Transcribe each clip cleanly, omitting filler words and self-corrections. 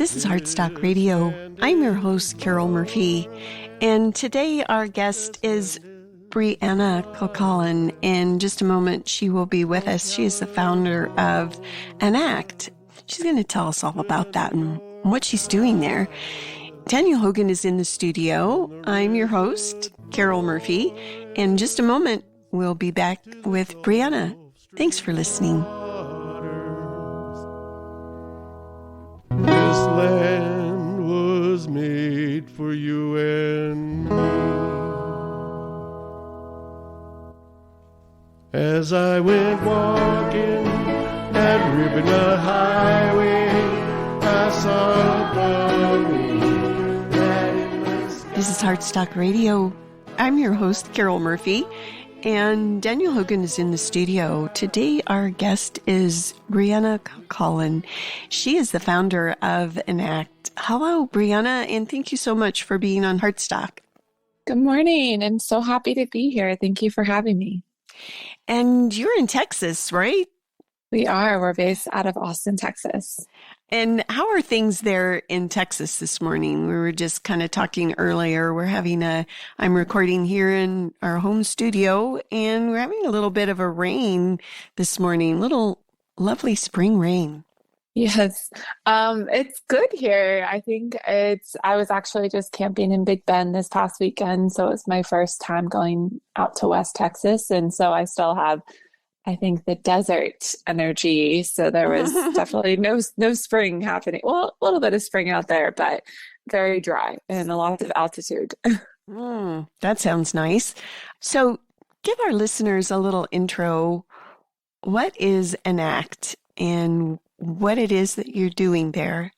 This is Heartstock Radio. I'm your host, Carol Murphy, and today our guest is Brianna Kilcullen. In just a moment, she will be with us. She is the founder of Anact. She's going to tell us all about that and what she's doing there. Daniel Hogan is in the studio. I'm your host, Carol Murphy. In just a moment, we'll be back with Brianna. Thanks for listening. This land was made for you and me. As I went walking that ribbon highway, I saw above me that it was... This is Heartstock Radio. I'm your host, Carol Murphy, and Daniel Hogan is in the studio. Today, our guest is Brianna Kilcullen. She is the founder of Anact. Hello, Brianna, and thank you so much for being on Heartstock. Good morning. I'm so happy to be here. Thank you for having me. And you're in Texas, right? We are. We're based out of Austin, Texas. And how are things there in Texas this morning? We were just kind of talking earlier. I'm recording here in our home studio, and we're having a little bit of a rain this morning, little lovely spring rain. Yes. It's good here. I was actually just camping in Big Bend this past weekend. So it's my first time going out to West Texas. And so I still have, the desert energy. So there was definitely no spring happening. Well, a little bit of spring out there, but very dry and a lot of altitude. That sounds nice. So give our listeners a little intro. What is Anact and what it is that you're doing there?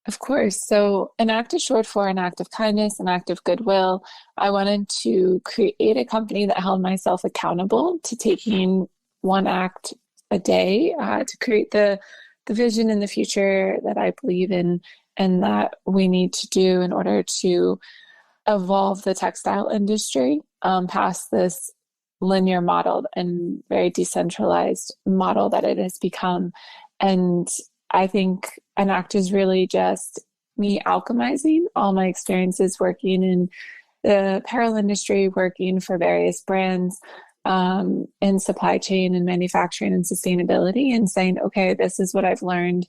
Of course. So Anact is short for an act of kindness, an act of goodwill. I wanted to create a company that held myself accountable to taking one act a day to create the vision in the future that I believe in and that we need to do in order to evolve the textile industry past this linear model and very decentralized model that it has become. And I think Anact is really just me alchemizing all my experiences working in the apparel industry, working for various brands, in supply chain and manufacturing and sustainability, and saying, okay, this is what I've learned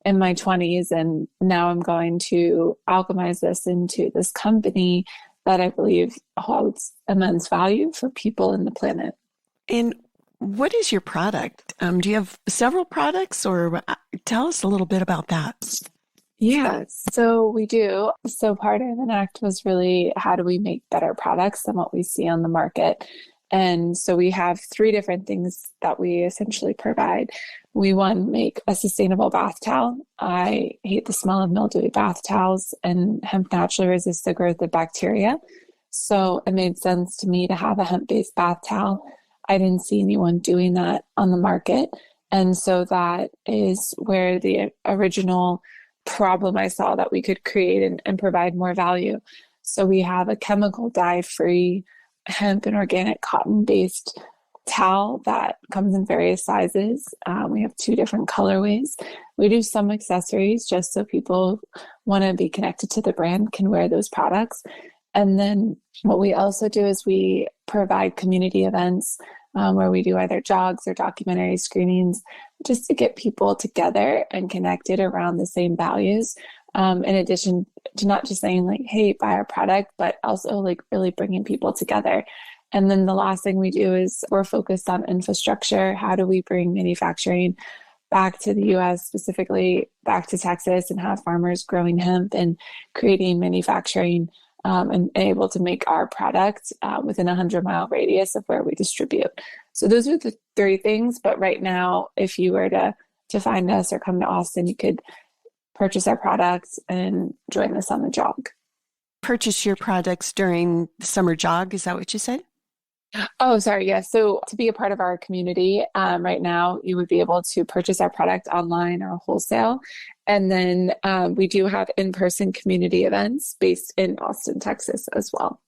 in my 20s, and now I'm going to alchemize this into this company that I believe holds immense value for people and the planet. And what is your product? Do you have several products, or tell us a little bit about that? Yeah, so we do. So part of Anact was really how do we make better products than what we see on the market? And so we have 3 different things that we essentially provide. We, one, make a sustainable bath towel. I hate the smell of mildewy bath towels, and hemp naturally resists the growth of bacteria. So it made sense to me to have a hemp-based bath towel. I didn't see anyone doing that on the market. And so that is where the original problem I saw that we could create and provide more value. So we have a chemical dye-free hemp and organic cotton-based towel that comes in various sizes. We have 2 different colorways. We do some accessories just so people want to be connected to the brand can wear those products. And then what we also do is we provide community events where we do either jogs or documentary screenings just to get people together and connected around the same values. In addition to not just saying like, hey, buy our product, but also like really bringing people together. And then the last thing we do is we're focused on infrastructure. How do we bring manufacturing back to the U.S., specifically back to Texas, and have farmers growing hemp and creating manufacturing and able to make our product within a 100-mile radius of where we distribute. So those are the 3 things. But right now, if you were to find us or come to Austin, you could purchase our products and join us on the jog. Purchase your products during the summer jog. Is that what you said? Oh, sorry. Yeah. So to be a part of our community right now, you would be able to purchase our product online or wholesale. And then we do have in-person community events based in Austin, Texas as well.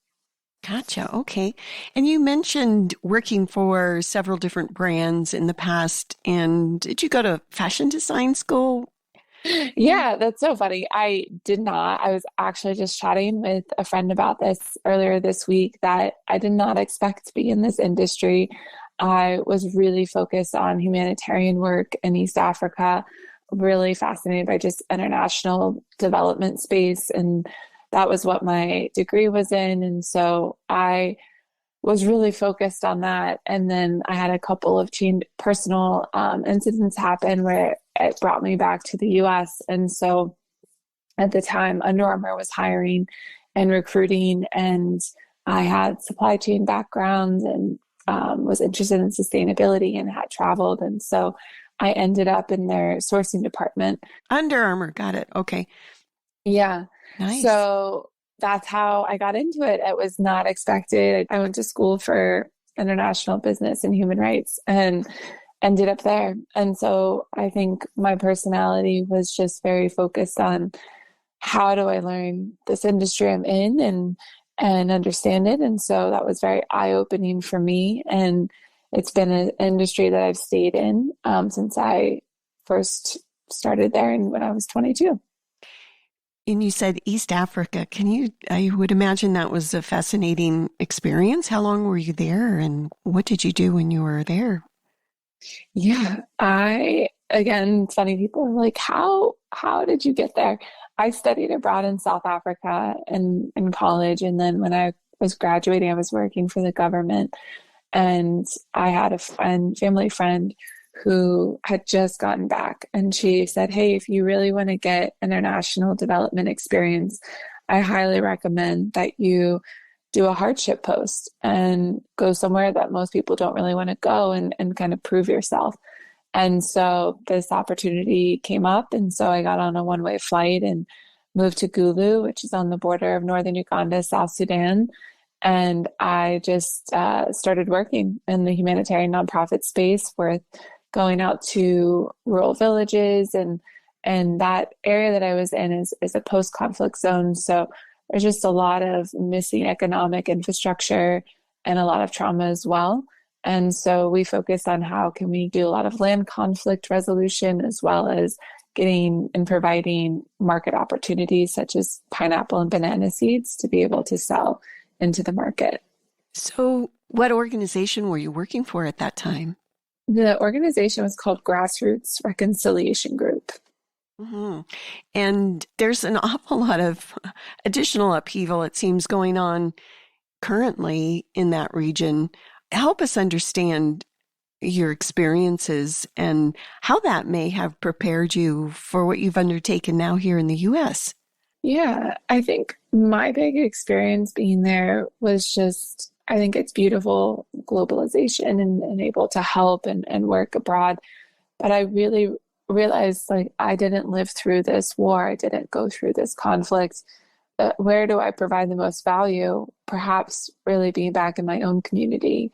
Gotcha. Okay. And you mentioned working for several different brands in the past. And did you go to fashion design school? Yeah, that's so funny. I did not. I was actually just chatting with a friend about this earlier this week that I did not expect to be in this industry. I was really focused on humanitarian work in East Africa, really fascinated by just international development space. And that was what my degree was in. And so I was really focused on that. And then I had a couple of personal incidents happen where it brought me back to the US. And so at the time, Under Armour was hiring and recruiting, and I had supply chain background and was interested in sustainability and had traveled. And so I ended up in their sourcing department. Under Armour, got it. Okay. Yeah. Nice. So that's how I got into it. It was not expected. I went to school for international business and human rights and ended up there. And so I think my personality was just very focused on how do I learn this industry I'm in and understand it. And so that was very eye-opening for me. And it's been an industry that I've stayed in since I first started there and when I was 22. And you said East Africa. I would imagine that was a fascinating experience. How long were you there and what did you do when you were there? Yeah, again, funny people are like, how did you get there? I studied abroad in South Africa in college. And then when I was graduating, I was working for the government. And I had a family friend who had just gotten back. And she said, hey, if you really want to get international development experience, I highly recommend that you do a hardship post and go somewhere that most people don't really want to go and kind of prove yourself. And so this opportunity came up. And so I got on a one-way flight and moved to Gulu, which is on the border of northern Uganda, South Sudan. And I just started working in the humanitarian nonprofit space with going out to rural villages. And that area that I was in is a post-conflict zone. So there's just a lot of missing economic infrastructure and a lot of trauma as well. And so we focus on how can we do a lot of land conflict resolution as well as getting and providing market opportunities such as pineapple and banana seeds to be able to sell into the market. So what organization were you working for at that time? The organization was called Grassroots Reconciliation Group. Mm-hmm. And there's an awful lot of additional upheaval, it seems, going on currently in that region. Help us understand your experiences and how that may have prepared you for what you've undertaken now here in the U.S. Yeah, I think my big experience being there was just, I think it's beautiful globalization and able to help and work abroad. But I really realized like I didn't live through this war. I didn't go through this conflict. Where do I provide the most value? Perhaps really being back in my own community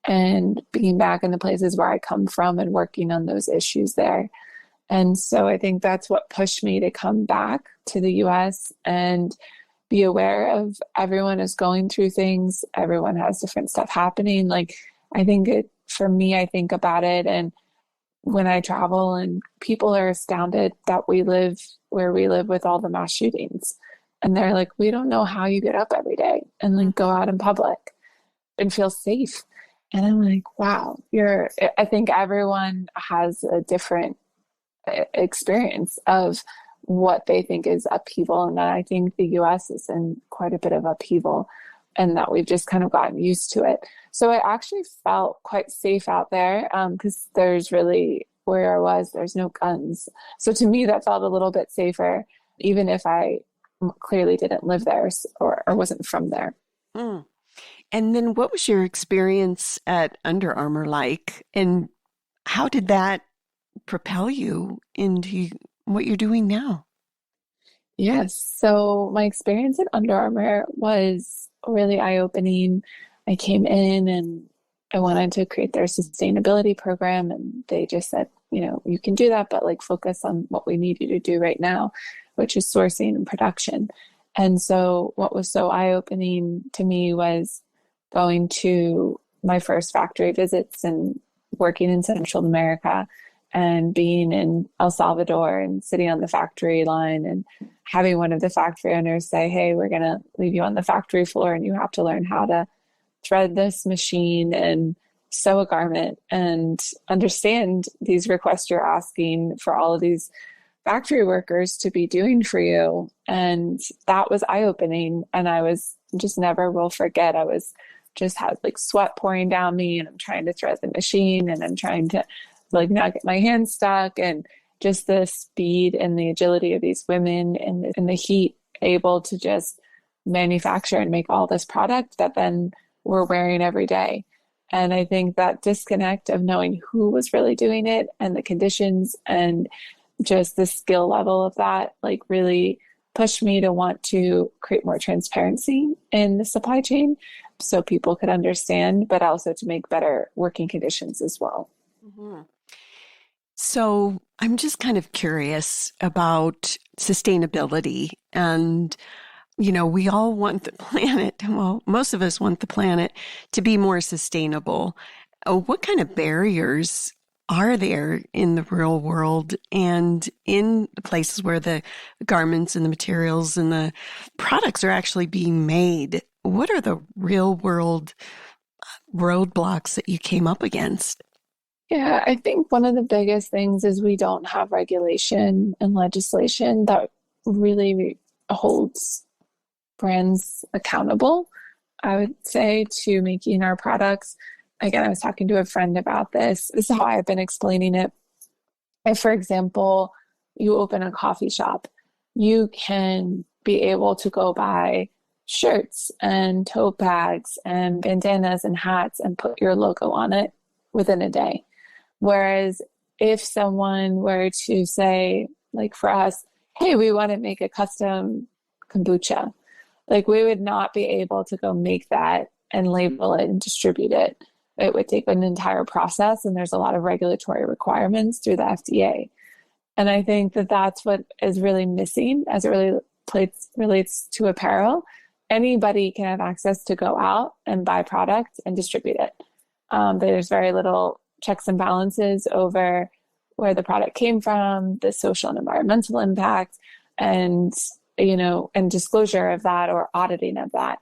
and being back in the places where I come from and working on those issues there. And so I think that's what pushed me to come back to the US and be aware of everyone is going through things. Everyone has different stuff happening. Like, I think for me, I think about it. And when I travel and people are astounded that we live where we live with all the mass shootings. And they're like, we don't know how you get up every day and like go out in public and feel safe. And I'm like, wow, I think everyone has a different experience of what they think is upheaval. And I think the US is in quite a bit of upheaval and that we've just kind of gotten used to it. So I actually felt quite safe out there because there's really, where I was, there's no guns. So to me, that felt a little bit safer, even if I clearly didn't live there or wasn't from there. Mm. And then what was your experience at Under Armour like? And how did that propel you into what you're doing now? Yes. So my experience at Under Armour was really eye-opening. I came in and I wanted to create their sustainability program, and they just said, you can do that, but like focus on what we need you to do right now, which is sourcing and production. And so what was so eye-opening to me was going to my first factory visits and working in Central America and being in El Salvador and sitting on the factory line and having one of the factory owners say, hey, we're going to leave you on the factory floor and you have to learn how to thread this machine and sew a garment and understand these requests you're asking for all of these factory workers to be doing for you. And that was eye-opening. And I was just never will forget. I was just had like sweat pouring down me and I'm trying to thread the machine and I'm trying to like not get my hands stuck, and just the speed and the agility of these women in the heat able to just manufacture and make all this product that then we're wearing every day. And I think that disconnect of knowing who was really doing it and the conditions and just the skill level of that, like really pushed me to want to create more transparency in the supply chain so people could understand, but also to make better working conditions as well. Mm-hmm. So I'm just kind of curious about sustainability. And, you know, we all want the planet, well, most of us want the planet to be more sustainable. What kind of barriers are there in the real world and in the places where the garments and the materials and the products are actually being made? What are the real world roadblocks that you came up against? Yeah, I think one of the biggest things is we don't have regulation and legislation that really holds brands accountable, I would say, to making our products. Again, I was talking to a friend about this. This is how I've been explaining it. If, for example, you open a coffee shop, you can be able to go buy shirts and tote bags and bandanas and hats and put your logo on it within a day. Whereas if someone were to say, like for us, hey, we want to make a custom kombucha, like we would not be able to go make that and label it and distribute it. It would take an entire process, and there's a lot of regulatory requirements through the FDA. And I think that that's what is really missing as it really relates to apparel. Anybody can have access to go out and buy product and distribute it. There's very little checks and balances over where the product came from, the social and environmental impact, and, you know, and disclosure of that or auditing of that.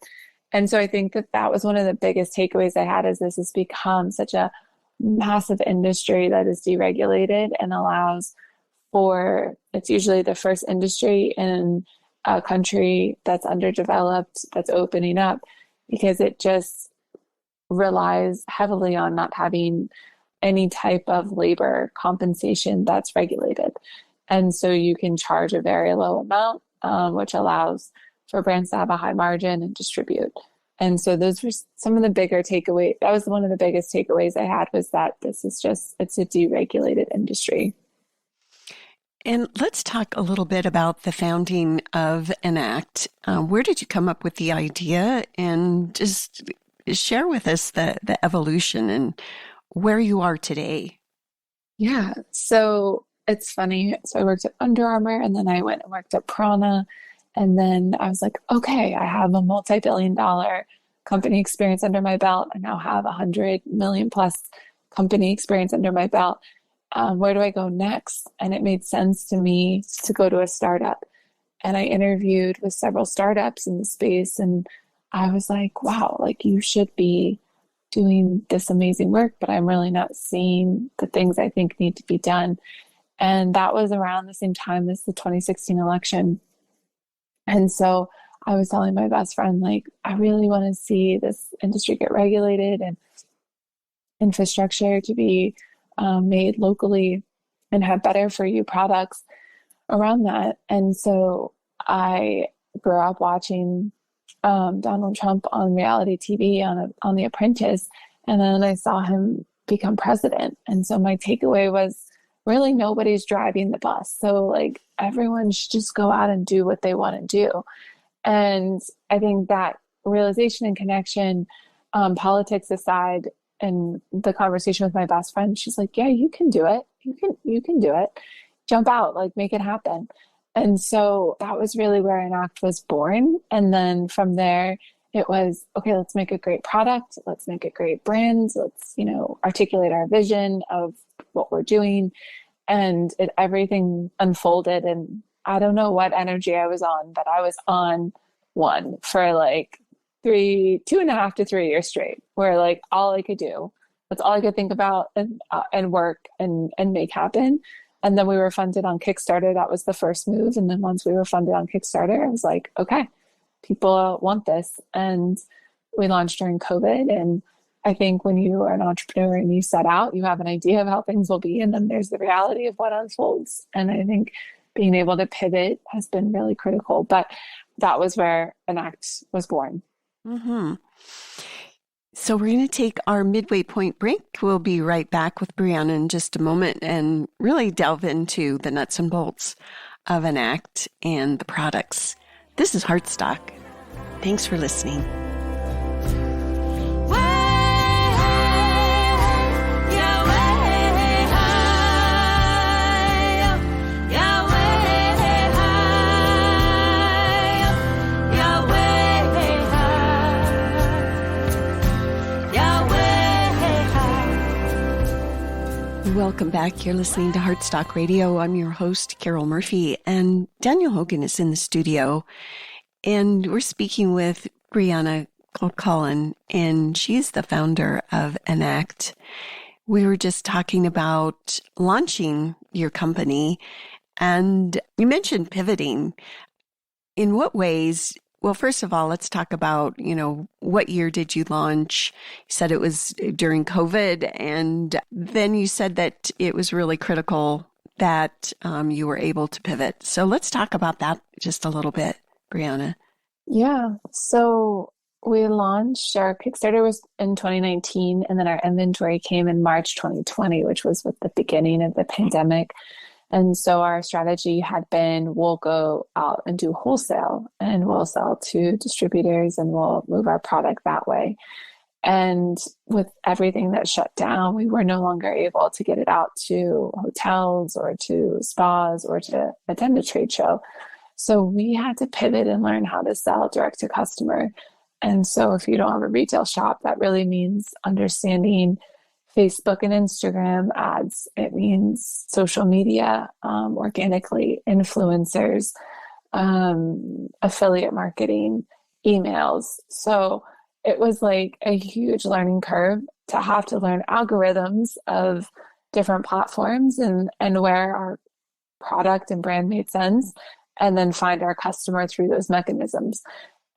And so I think that that was one of the biggest takeaways I had, is this has become such a massive industry that is deregulated and allows for, it's usually the first industry in a country that's underdeveloped, that's opening up, because it just relies heavily on not having any type of labor compensation that's regulated. And so you can charge a very low amount, which allows for brands to have a high margin and distribute. And so those were some of the bigger takeaways. That was one of the biggest takeaways I had, was that this is just, it's a deregulated industry. And let's talk a little bit about the founding of Anact. Where did you come up with the idea? And just share with us the evolution and where you are today. Yeah. So it's funny. So I worked at Under Armour, and then I went and worked at prAna. And then I was like, okay, I have a multi-billion-dollar company experience under my belt. I now have 100 million plus company experience under my belt. Where do I go next? And it made sense to me to go to a startup. And I interviewed with several startups in the space. And I was like, wow, like you should be doing this amazing work, but I'm really not seeing the things I think need to be done. And that was around the same time as the 2016 election. And so I was telling my best friend, like, I really want to see this industry get regulated and infrastructure to be made locally and have better for you products around that. And so I grew up watching Donald Trump on reality TV on The Apprentice, and then I saw him become president. And so my takeaway was, really nobody's driving the bus. So like everyone should just go out and do what they want to do. And I think that realization and connection, politics aside, and the conversation with my best friend, she's like, yeah, you can do it. You can do it. Jump out, like make it happen. And so that was really where Anact was born. And then from there, it was, okay, let's make a great product. Let's make a great brand. Let's, articulate our vision of what we're doing. and everything unfolded. And I don't know what energy I was on, but I was on one for like 2.5 to 3 years straight, where like all I could do, that's all I could think about and work and make happen. And then we were funded on Kickstarter. That was the first move. And then once we were funded on Kickstarter, I was like, okay, people want this. And we launched during COVID. And I think when you are an entrepreneur and you set out, you have an idea of how things will be. And then there's the reality of what unfolds. And I think being able to pivot has been really critical. But that was where Anact was born. Mm-hmm. So we're going to take our midway point break. We'll be right back with Brianna in just a moment and really delve into the nuts and bolts of Anact and the products. This is Heartstock. Thanks for listening. Welcome back. You're listening to Heartstock Radio. I'm your host, Carol Murphy, and Daniel Hogan is in the studio. And we're speaking with Brianna Kilcullen, and she's the founder of Anact. We were just talking about launching your company, and you mentioned pivoting. In what ways? Well, first of all, let's talk about, what year did you launch? You said it was during COVID, and then you said that it was really critical that you were able to pivot. So let's talk about that just a little bit, Brianna. Yeah. So we launched, our Kickstarter was in 2019, and then our inventory came in March 2020, which was with the beginning of the pandemic. And so our strategy had been, we'll go out and do wholesale, and we'll sell to distributors, and we'll move our product that way. And with everything that shut down, we were no longer able to get it out to hotels or to spas or to attend a trade show. So we had to pivot and learn how to sell direct to customer. And so if you don't have a retail shop, that really means understanding Facebook and Instagram ads. It means social media, organically, influencers, affiliate marketing, emails. So it was like a huge learning curve to have to learn algorithms of different platforms and where our product and brand made sense, and then find our customer through those mechanisms.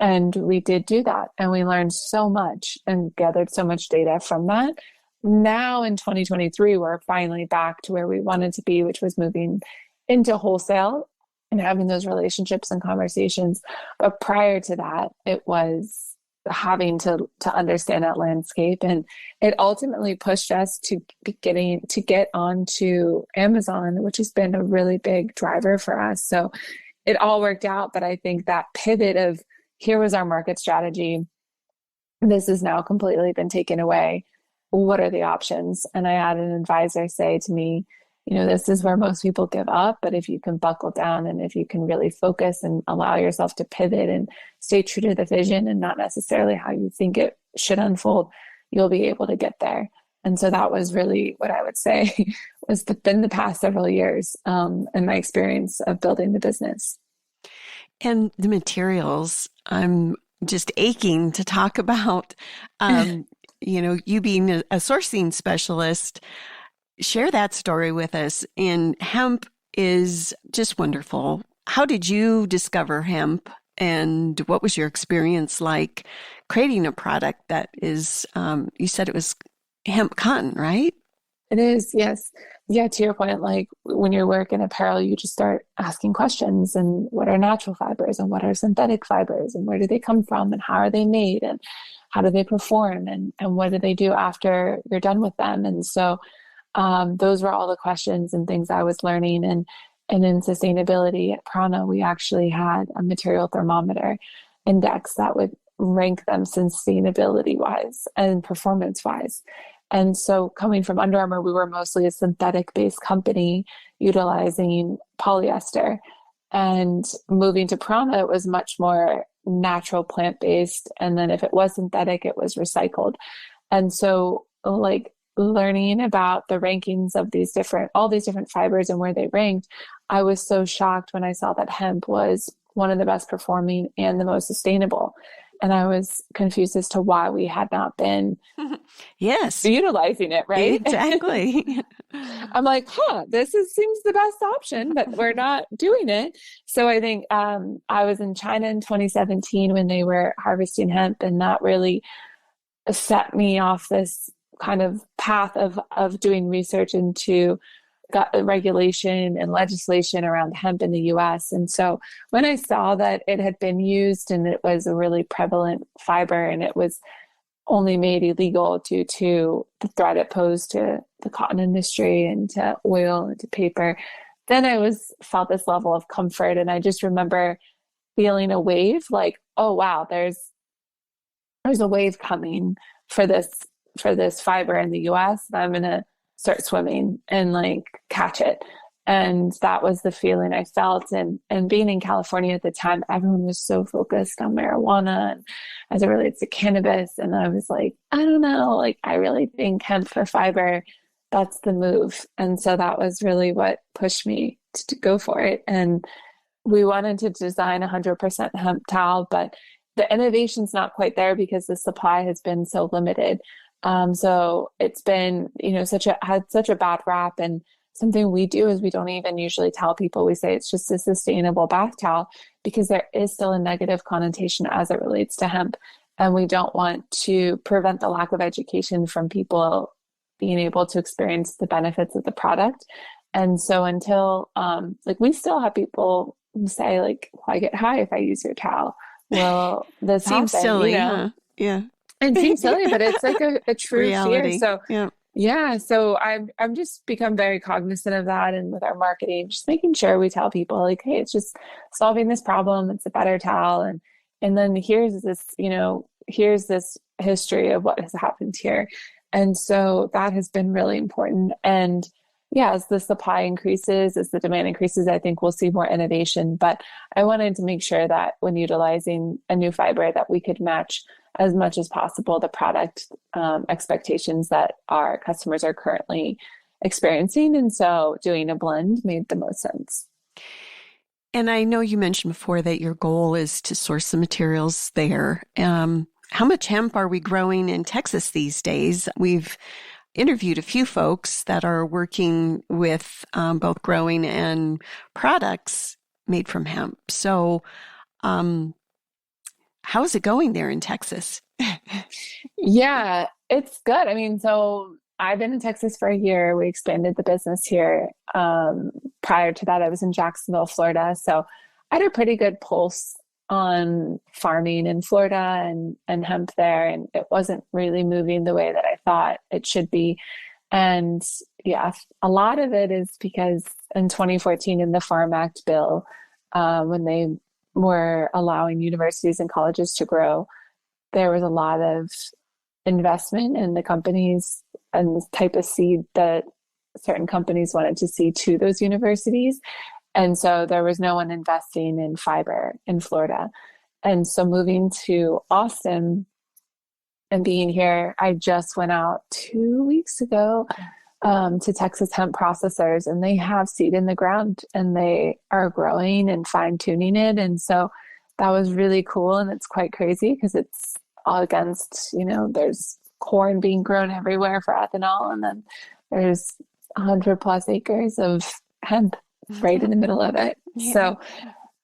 And we did do that. And we learned so much and gathered so much data from that. Now in 2023, we're finally back to where we wanted to be, which was moving into wholesale and having those relationships and conversations. But prior to that, it was having to understand that landscape. And it ultimately pushed us to get onto Amazon, which has been a really big driver for us. So it all worked out. But I think that pivot of, here was our market strategy, this has now completely been taken away. What are the options? And I had an advisor say to me, this is where most people give up, but if you can buckle down and if you can really focus and allow yourself to pivot and stay true to the vision and not necessarily how you think it should unfold, you'll be able to get there. And so that was really what I would say been the past several years in my experience of building the business. And the materials, I'm just aching to talk about. You being a sourcing specialist, share that story with us. And hemp is just wonderful. How did you discover hemp, and what was your experience like creating a product that is, you said it was hemp cotton, right? It is, yes. Yeah, to your point, like when you work in apparel, you just start asking questions, and what are natural fibers and what are synthetic fibers and where do they come from and how are they made and how do they perform and what do they do after you're done with them? And so those were all the questions and things I was learning. And in sustainability at prAna, we actually had a material thermometer index that would rank them sustainability wise and performance wise. And so coming from Under Armour, we were mostly a synthetic based company utilizing polyester, and moving to prAna, it was much more natural plant based. And then if it was synthetic, it was recycled. And so like learning about the rankings of all these different fibers and where they ranked, I was so shocked when I saw that hemp was one of the best performing and the most sustainable. And I was confused as to why we had not been yes, utilizing it, right? Exactly. I'm like, seems the best option, but we're not doing it. So I think I was in China in 2017 when they were harvesting hemp, and that really set me off this kind of path of doing research into regulation and legislation around hemp in the US. And so when I saw that it had been used and it was a really prevalent fiber and it was only made illegal due to the threat it posed to the cotton industry and to oil and to paper, then I felt this level of comfort. And I just remember feeling a wave, like, oh wow, there's a wave coming for this fiber in the US, and I'm gonna start swimming and like catch it. And that was the feeling I felt. And being in California at the time, everyone was so focused on marijuana and as it relates to cannabis. And I was like, I don't know, like I really think hemp for fiber, that's the move. And so that was really what pushed me to go for it. And we wanted to design 100% hemp towel, but the innovation's not quite there because the supply has been so limited. So it's been, had such a bad rap. And something we do is we don't even usually tell people. We say it's just a sustainable bath towel because there is still a negative connotation as it relates to hemp. And we don't want to prevent the lack of education from people being able to experience the benefits of the product. And so until, we still have people say like, well, I get high if I use your towel. Well, this seems silly, huh? Yeah. It seems silly, but it's like a true reality. fear. So yeah. So I'm just become very cognizant of that, and with our marketing, just making sure we tell people like, hey, it's just solving this problem. It's a better towel, and then here's this history of what has happened here, and so that has been really important. And yeah, as the supply increases, as the demand increases, I think we'll see more innovation. But I wanted to make sure that when utilizing a new fiber, that we could match as much as possible the product expectations that our customers are currently experiencing. And so doing a blend made the most sense. And I know you mentioned before that your goal is to source the materials there. How much hemp are we growing in Texas these days? We've interviewed a few folks that are working with both growing and products made from hemp. So, how is it going there in Texas? Yeah, it's good. I mean, so I've been in Texas for a year. We expanded the business here. Prior to that, I was in Jacksonville, Florida. So I had a pretty good pulse on farming in Florida and hemp there. And it wasn't really moving the way that I thought it should be. And yeah, a lot of it is because in 2014 in the Farm Act bill, when they were allowing universities and colleges to grow, there was a lot of investment in the companies and the type of seed that certain companies wanted to see to those universities. And so there was no one investing in fiber in Florida. And so moving to Austin and being here, I just went out 2 weeks ago to Texas hemp processors, and they have seed in the ground and they are growing and fine tuning it. And so that was really cool. And it's quite crazy because it's all against, there's corn being grown everywhere for ethanol. And then there's 100+ acres of hemp right in the middle of it. Yeah. So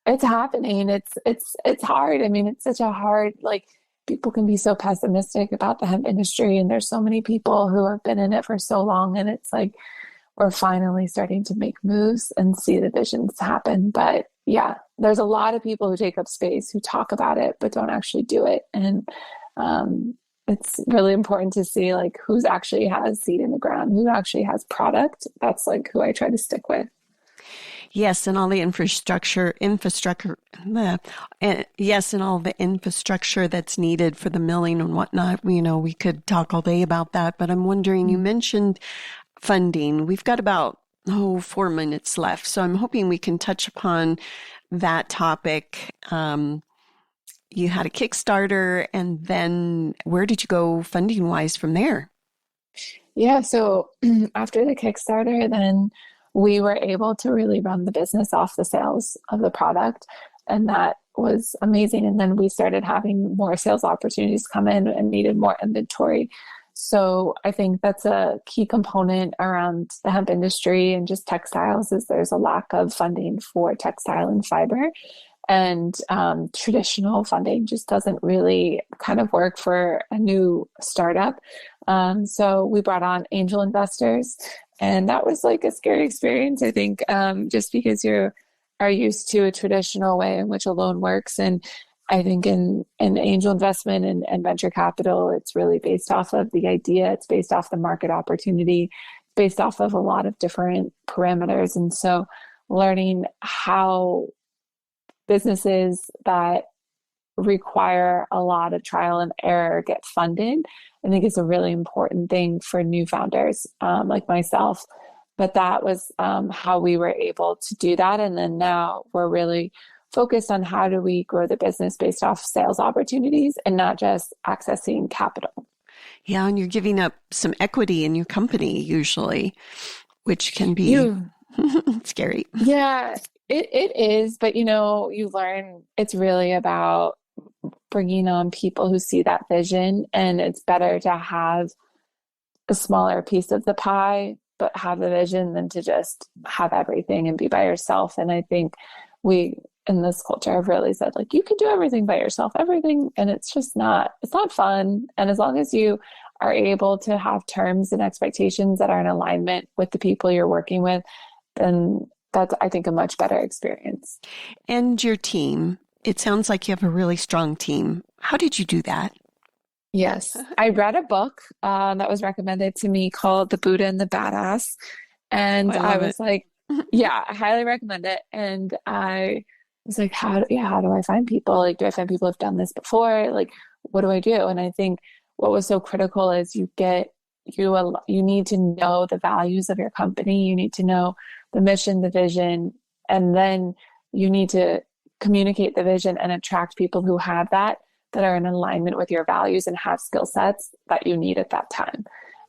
it's happening. It's hard. I mean, it's such a hard, people can be so pessimistic about the hemp industry, and there's so many people who have been in it for so long, and it's like we're finally starting to make moves and see the visions happen. But yeah, there's a lot of people who take up space, who talk about it, but don't actually do it. And it's really important to see who's actually has seed in the ground, who actually has product. That's who I try to stick with. Yes, and all the infrastructure, and all the infrastructure that's needed for the milling and whatnot. We could talk all day about that, but I'm wondering, you mentioned funding. We've got about 4 minutes left, so I'm hoping we can touch upon that topic. You had a Kickstarter, and then where did you go funding-wise from there? Yeah. So after the Kickstarter, then we were able to really run the business off the sales of the product. And that was amazing. And then we started having more sales opportunities come in and needed more inventory. So I think that's a key component around the hemp industry and just textiles is there's a lack of funding for textile and fiber. And traditional funding just doesn't really kind of work for a new startup. So we brought on angel investors, and that was like a scary experience, I think, just because you are used to a traditional way in which a loan works. And I think in angel investment and venture capital, it's really based off of the idea. It's based off the market opportunity, based off of a lot of different parameters. And so learning how businesses that require a lot of trial and error get funded, I think is a really important thing for new founders like myself. But that was how we were able to do that. And then now we're really focused on how do we grow the business based off sales opportunities and not just accessing capital. Yeah, and you're giving up some equity in your company usually, which can be scary. Yeah, it is. But, you learn it's really about bringing on people who see that vision. And it's better to have a smaller piece of the pie, but have the vision than to just have everything and be by yourself. And I think we, in this culture, have really said, like, you can do everything by yourself, everything. And it's not fun. And as long as you are able to have terms and expectations that are in alignment with the people you're working with, then that's, I think, a much better experience. And your team, it sounds like you have a really strong team. How did you do that? Yes. I read a book that was recommended to me called The Buddha and the Badass. And I was like, yeah, I highly recommend it. And I was like, how do I find people? Like, do I find people who've done this before? Like, what do I do? And I think what was so critical is you need to know the values of your company. You need to know the mission, the vision, and then you need to communicate the vision and attract people who have that are in alignment with your values and have skill sets that you need at that time.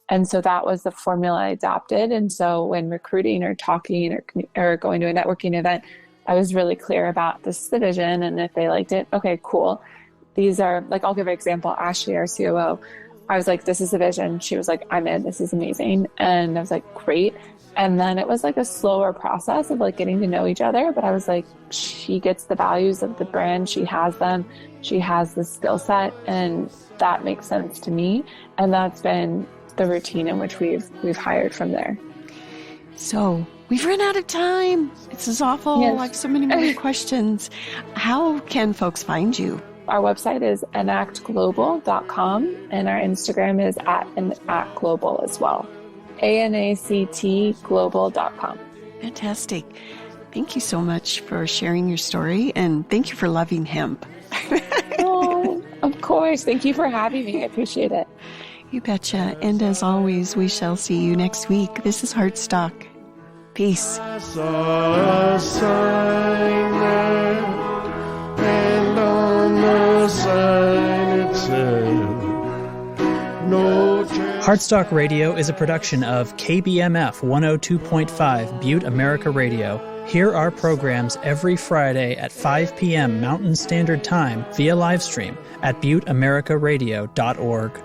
And so that was the formula I adopted. And so when recruiting or talking or going to a networking event, I was really clear about this is the vision. And if they liked it, okay, cool. These are, like, I'll give an example. Ashley, our COO, I was like, this is the vision. She was like, I'm in, this is amazing. And I was like, great. And then it was like a slower process of like getting to know each other. But I was like, she gets the values of the brand. She has them. She has the skill set. And that makes sense to me. And that's been the routine in which we've hired from there. So we've run out of time. This is awful. Yes. Like so many more questions. How can folks find you? Our website is enactglobal.com and our Instagram is @enactglobal as well. ANACTglobal.com. Fantastic. Thank you so much for sharing your story, and thank you for loving hemp. Oh, of course. Thank you for having me. I appreciate it. You betcha. And as always, we shall see you next week. This is Heartstock. Peace. I saw a sign there, and on the sign it said, no. Heartstock Radio is a production of KBMF 102.5 Butte America Radio. Hear our programs every Friday at 5 p.m. Mountain Standard Time via livestream at butteamericaradio.org.